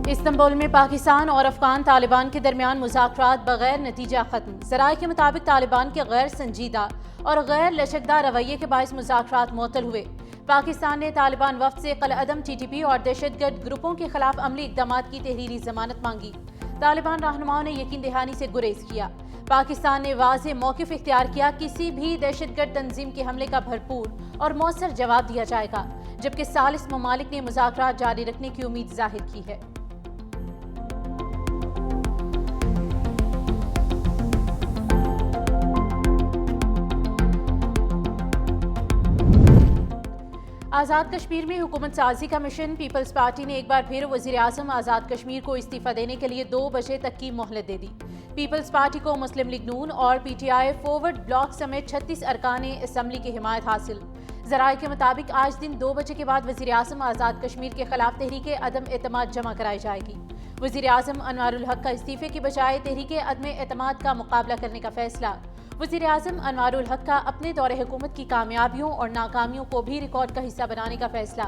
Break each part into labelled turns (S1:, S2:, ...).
S1: Istanbul میں پاکستان اور افغان طالبان کے درمیان مذاکرات بغیر نتیجہ ختم۔ ذرائع کے مطابق طالبان کے غیر سنجیدہ اور غیر لچکدار رویے کے باعث مذاکرات معطل ہوئے۔ پاکستان نے طالبان وفد سے قلعدم TTP اور دہشت گرد گروپوں کے خلاف عملی اقدامات کی تحریری ضمانت مانگی۔ طالبان رہنماؤں نے یقین دہانی سے گریز کیا۔ پاکستان نے واضح موقف اختیار کیا، کسی بھی دہشت گرد تنظیم کے حملے کا بھرپور اور مؤثر جواب دیا جائے گا، جبکہ ثالث ممالک نے مذاکرات جاری رکھنے کی امید ظاہر کی ہے۔ آزاد کشمیر میں حکومت سازی کا مشن۔ پیپلز پارٹی نے ایک بار پھر وزیر اعظم آزاد کشمیر کو استعفی دینے کے لیے 2 بجے تک کی مہلت دے دی۔ پیپلز پارٹی کو مسلم لیگ نون اور PTI فارورڈ بلاک سمیت 36 ارکان اسمبلی کی حمایت حاصل۔ ذرائع کے مطابق آج دن 2 بجے کے بعد وزیر اعظم آزاد کشمیر کے خلاف تحریک عدم اعتماد جمع کرائی جائے گی۔ وزیر اعظم انوار الحق کا استعفے کی بجائے تحریک عدم اعتماد کا مقابلہ کرنے کا فیصلہ۔ وزیر اعظم انوار الحق کا اپنے دور حکومت کی کامیابیوں اور ناکامیوں کو بھی ریکارڈ کا حصہ بنانے کا فیصلہ۔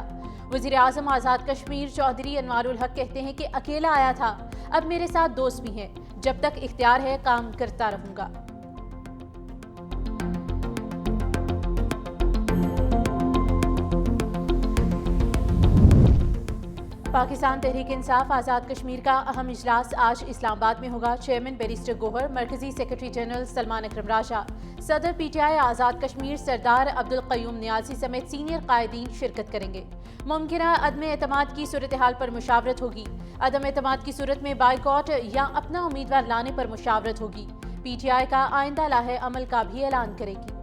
S1: وزیر اعظم آزاد کشمیر چودھری انوار الحق کہتے ہیں کہ اکیلا آیا تھا، اب میرے ساتھ دوست بھی ہیں، جب تک اختیار ہے کام کرتا رہوں گا۔ پاکستان تحریک انصاف آزاد کشمیر کا اہم اجلاس آج اسلام آباد میں ہوگا۔ چیئرمین بیرسٹر گوہر، مرکزی سیکرٹری جنرل سلمان اکرم راجہ، صدر PTI آزاد کشمیر سردار عبدالقیوم نیازی سمیت سینئر قائدین شرکت کریں گے۔ ممکنہ عدم اعتماد کی صورتحال پر مشاورت ہوگی۔ عدم اعتماد کی صورت میں بائیکاٹ یا اپنا امیدوار لانے پر مشاورت ہوگی۔ PTI کا آئندہ لاحِ عمل کا بھی اعلان کرے گی۔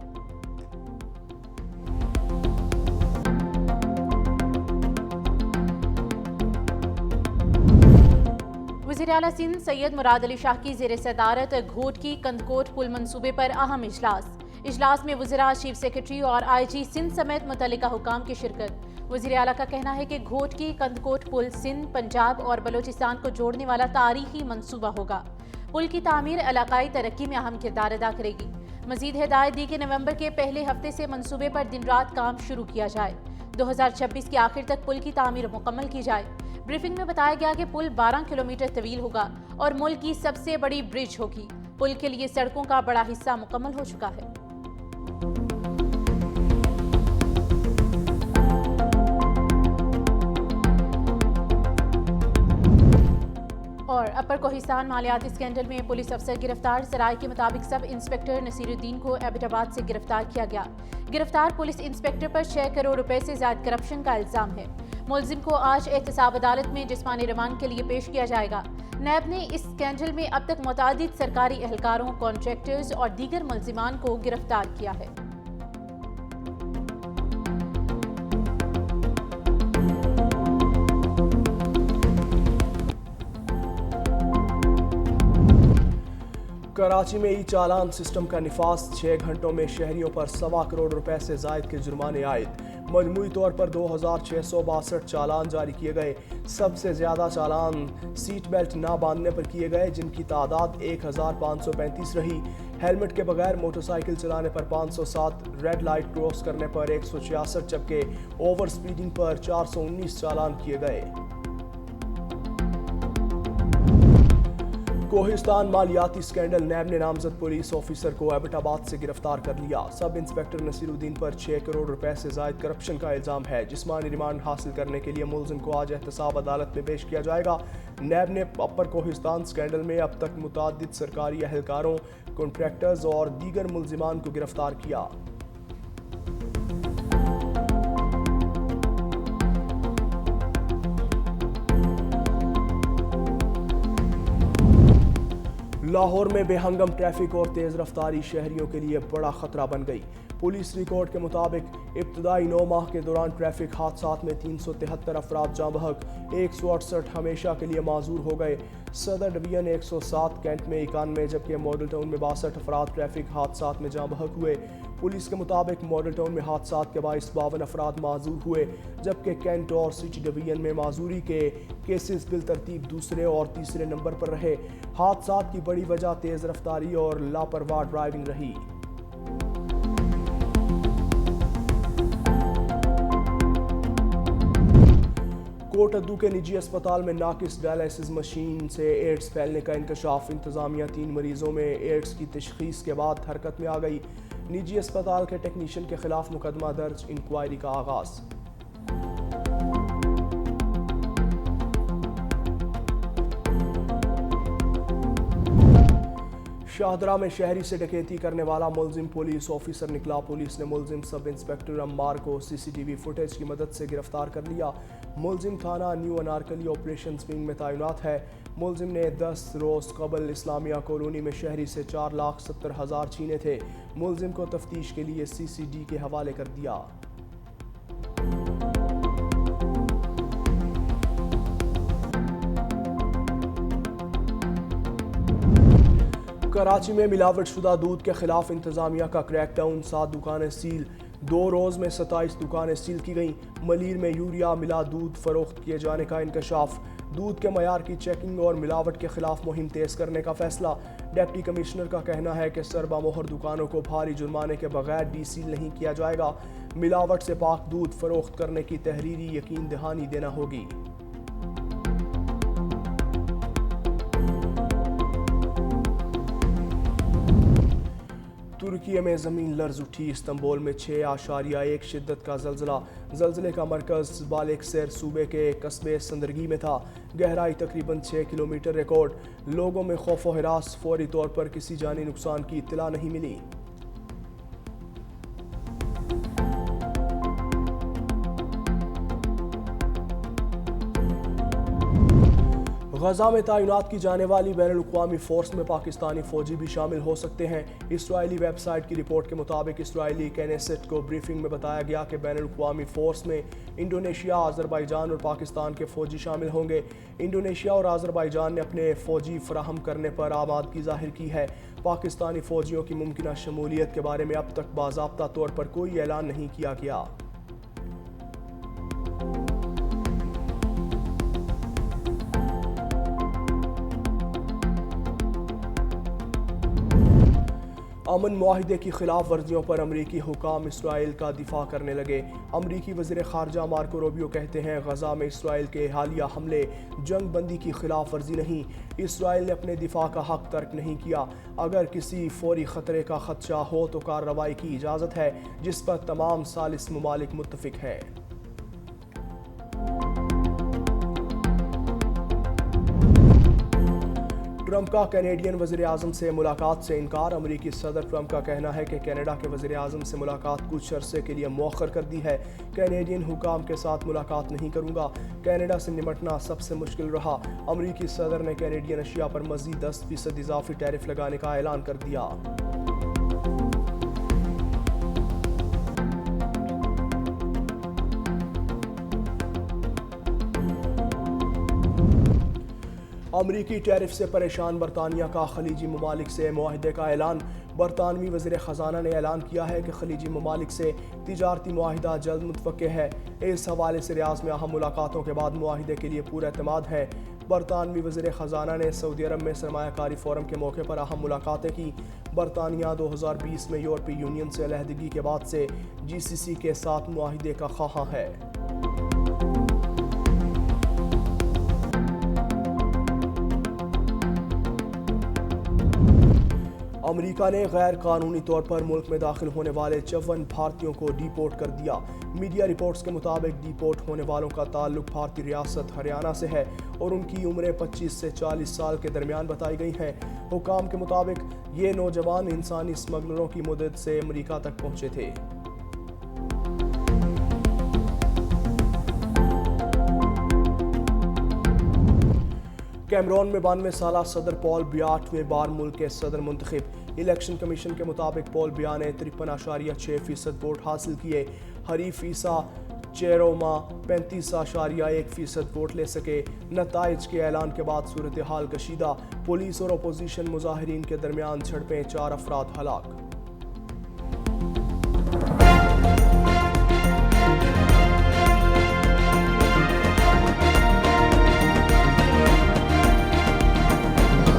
S1: وزیر اعلیٰ سندھ سید مراد علی شاہ کی زیر صدارت گھوٹکی کندکوٹ پل منصوبے پر اہم اجلاس میں وزراء، چیف سیکرٹری اور IG سندھ سمیت متعلقہ حکام کی شرکت۔ وزیر اعلیٰ کا کہنا ہے کہ گھوٹکی کندکوٹ پل سندھ، پنجاب اور بلوچستان کو جوڑنے والا تاریخی منصوبہ ہوگا۔ پل کی تعمیر علاقائی ترقی میں اہم کردار ادا کرے گی۔ مزید ہدایت دی کہ نومبر کے پہلے ہفتے سے منصوبے پر دن رات کام شروع کیا جائے۔ 2026 کے آخر تک پل کی تعمیر مکمل کی جائے۔ بریفنگ میں بتایا گیا کہ پل 12 کلومیٹر طویل ہوگا اور ملک کی سب سے بڑی برج ہوگی۔ پل کے لیے سڑکوں کا بڑا حصہ مکمل ہو چکا ہے۔ اور اپر کوہستان مالیات اسکینڈل میں پولیس افسر گرفتار۔ ذرائع کے مطابق سب انسپکٹر نصیر الدین کو ایبٹ آباد سے گرفتار کیا گیا۔ گرفتار پولیس انسپکٹر پر 6 کروڑ روپے سے زائد کرپشن کا الزام ہے۔ ملزم کو آج احتساب عدالت میں جسمانی ریمانڈ کے لیے پیش کیا جائے گا۔ نیب نے اس اسکینڈل میں اب تک متعدد سرکاری اہلکاروں، کانٹریکٹرز اور دیگر ملزمان کو گرفتار کیا ہے۔
S2: کراچی میں ای چالان سسٹم کا نفاذ، 6 گھنٹوں میں شہریوں پر 1.25 کروڑ روپے سے زائد کے جرمانے عائد۔ مجموعی طور پر 2662 چالان جاری کیے گئے۔ سب سے زیادہ چالان سیٹ بیلٹ نہ باندھنے پر کیے گئے، جن کی تعداد 1535 رہی۔ ہیلمٹ کے بغیر موٹر سائیکل چلانے پر 507، ریڈ لائٹ کراس کرنے پر 166، جبکہ اوور سپیڈنگ پر 419 چالان کیے گئے۔ کوہستان مالیاتی اسکینڈل، نیب نے نامزد پولیس آفیسر کو ایبٹ آباد سے گرفتار کر لیا۔ سب انسپکٹر نصیر الدین پر 6 کروڑ روپے سے زائد کرپشن کا الزام ہے۔ جسمانی ریمانڈ حاصل کرنے کے لیے ملزم کو آج احتساب عدالت میں پیش کیا جائے گا۔ نیب نے اپر کوہستان اسکینڈل میں اب تک متعدد سرکاری اہلکاروں، کنٹریکٹرز اور دیگر ملزمان کو گرفتار کیا۔ لاہور میں بے ہنگم ٹریفک اور تیز رفتاری شہریوں کے لیے بڑا خطرہ بن گئی۔ پولیس ریکارڈ کے مطابق ابتدائی 9 ماہ کے دوران ٹریفک حادثات میں 373 افراد جاں بحق، 168 ہمیشہ کے لیے معذور ہو گئے۔ صدر ڈویژن 107، کینٹ میں 91، جبکہ ماڈل ٹاؤن میں 62 افراد ٹریفک حادثات میں جاں بحق ہوئے۔ پولیس کے مطابق ماڈل ٹاؤن میں حادثات کے باعث 52 افراد معذور ہوئے، جبکہ کینٹ اور سٹی ڈویژن میں معذوری کے کیسز بالترتیب دوسرے اور تیسرے نمبر پر رہے۔ حادثات کی بڑی وجہ تیز رفتاری اور لاپرواہ ڈرائیونگ رہی۔ کوٹدو کے نجی اسپتال میں ناقص ڈائلیسس مشین سے ایڈز پھیلنے کا انکشاف۔ انتظامیہ 3 مریضوں میں ایڈز کی تشخیص کے بعد حرکت میں آ گئی۔ نجی اسپتال کے ٹیکنیشین کے خلاف مقدمہ درج، انکوائری کا آغاز۔ شاہدرہ میں شہری سے ڈکیتی کرنے والا ملزم پولیس آفیسر نکلا۔ پولیس نے ملزم سب انسپکٹر عمار کو سی ٹی وی فوٹیج کی مدد سے گرفتار کر لیا۔ ملزم تھانہ نیو انارکلی آپریشنز ونگ میں تعینات ہے۔ ملزم نے 10 روز قبل اسلامیہ کالونی میں شہری سے 4,70,000 چھینے تھے۔ ملزم کو تفتیش کے لیے CCD کے حوالے کر دیا۔ کراچی میں ملاوٹ شدہ دودھ کے خلاف انتظامیہ کا کریک ڈاؤن، 7 دکانیں سیل۔ 2 روز میں 27 دکانیں سیل کی گئیں۔ ملیر میں یوریا ملا دودھ فروخت کیے جانے کا انکشاف۔ دودھ کے معیار کی چیکنگ اور ملاوٹ کے خلاف مہم تیز کرنے کا فیصلہ۔ ڈپٹی کمشنر کا کہنا ہے کہ سربا مہر دکانوں کو بھاری جرمانے کے بغیر ڈی سیل نہیں کیا جائے گا۔ ملاوٹ سے پاک دودھ فروخت کرنے کی تحریری یقین دہانی دینا ہوگی۔ ترکی میں زمین لرز اٹھی، استنبول میں 6.1 شدت کا زلزلہ۔ زلزلے کا مرکز بالیکسیر صوبے کے قصبے سندرگی میں تھا۔ گہرائی تقریباً 6 کلومیٹر ریکارڈ۔ لوگوں میں خوف و ہراس، فوری طور پر کسی جانی نقصان کی اطلاع نہیں ملی۔ غزہ میں تعینات کی جانے والی بین الاقوامی فورس میں پاکستانی فوجی بھی شامل ہو سکتے ہیں۔ اسرائیلی ویب سائٹ کی رپورٹ کے مطابق اسرائیلی کینیسٹ کو بریفنگ میں بتایا گیا کہ بین الاقوامی فورس میں انڈونیشیا، آذربائیجان اور پاکستان کے فوجی شامل ہوں گے۔ انڈونیشیا اور آذربائیجان نے اپنے فوجی فراہم کرنے پر آمادگی ظاہر کی ہے۔ پاکستانی فوجیوں کی ممکنہ شمولیت کے بارے میں اب تک باضابطہ طور پر کوئی اعلان نہیں کیا گیا۔ امن معاہدے کی خلاف ورزیوں پر امریکی حکام اسرائیل کا دفاع کرنے لگے۔ امریکی وزیر خارجہ مارکو روبیو کہتے ہیں غزہ میں اسرائیل کے حالیہ حملے جنگ بندی کی خلاف ورزی نہیں۔ اسرائیل نے اپنے دفاع کا حق ترک نہیں کیا۔ اگر کسی فوری خطرے کا خدشہ ہو تو کارروائی کی اجازت ہے، جس پر تمام ثالث ممالک متفق ہیں۔ ٹرمپ کا کینیڈین وزیر اعظم سے ملاقات سے انکار۔ امریکی صدر ٹرمپ کا کہنا ہے کہ کینیڈا کے وزیر اعظم سے ملاقات کچھ عرصے کے لیے مؤخر کر دی ہے۔ کینیڈین حکام کے ساتھ ملاقات نہیں کروں گا۔ کینیڈا سے نمٹنا سب سے مشکل رہا۔ امریکی صدر نے کینیڈین اشیاء پر مزید 10% اضافی ٹیرف لگانے کا اعلان کر دیا۔ امریکی ٹیرف سے پریشان برطانیہ کا خلیجی ممالک سے معاہدے کا اعلان۔ برطانوی وزیر خزانہ نے اعلان کیا ہے کہ خلیجی ممالک سے تجارتی معاہدہ جلد متوقع ہے۔ اس حوالے سے ریاض میں اہم ملاقاتوں کے بعد معاہدے کے لیے پورا اعتماد ہے۔ برطانوی وزیر خزانہ نے سعودی عرب میں سرمایہ کاری فورم کے موقع پر اہم ملاقاتیں کی۔ برطانیہ 2020 میں یورپی یونین سے علیحدگی کے بعد سے GCC کے ساتھ معاہدے کا خواہاں ہے۔ امریکہ نے غیر قانونی طور پر ملک میں داخل ہونے والے 54 بھارتیوں کو ڈی پورٹ کر دیا۔ میڈیا رپورٹس کے مطابق ڈی پورٹ ہونے والوں کا تعلق بھارتی ریاست ہریانہ سے ہے اور ان کی عمریں 25 سے 40 سال کے درمیان بتائی گئی ہیں۔ حکام کے مطابق یہ نوجوان انسانی اسمگلروں کی مدد سے امریکہ تک پہنچے تھے۔ کیمرون میں 92 سالہ صدر پول بیا 8ویں بار ملک کے صدر منتخب۔ الیکشن کمیشن کے مطابق پول بیا نے 53.6% ووٹ حاصل کیے۔ حریف عیسیٰ چیروما 35.1% ووٹ لے سکے۔ نتائج کے اعلان کے بعد صورتحال کشیدہ، پولیس اور اپوزیشن مظاہرین کے درمیان جھڑپیں، 4 افراد ہلاک۔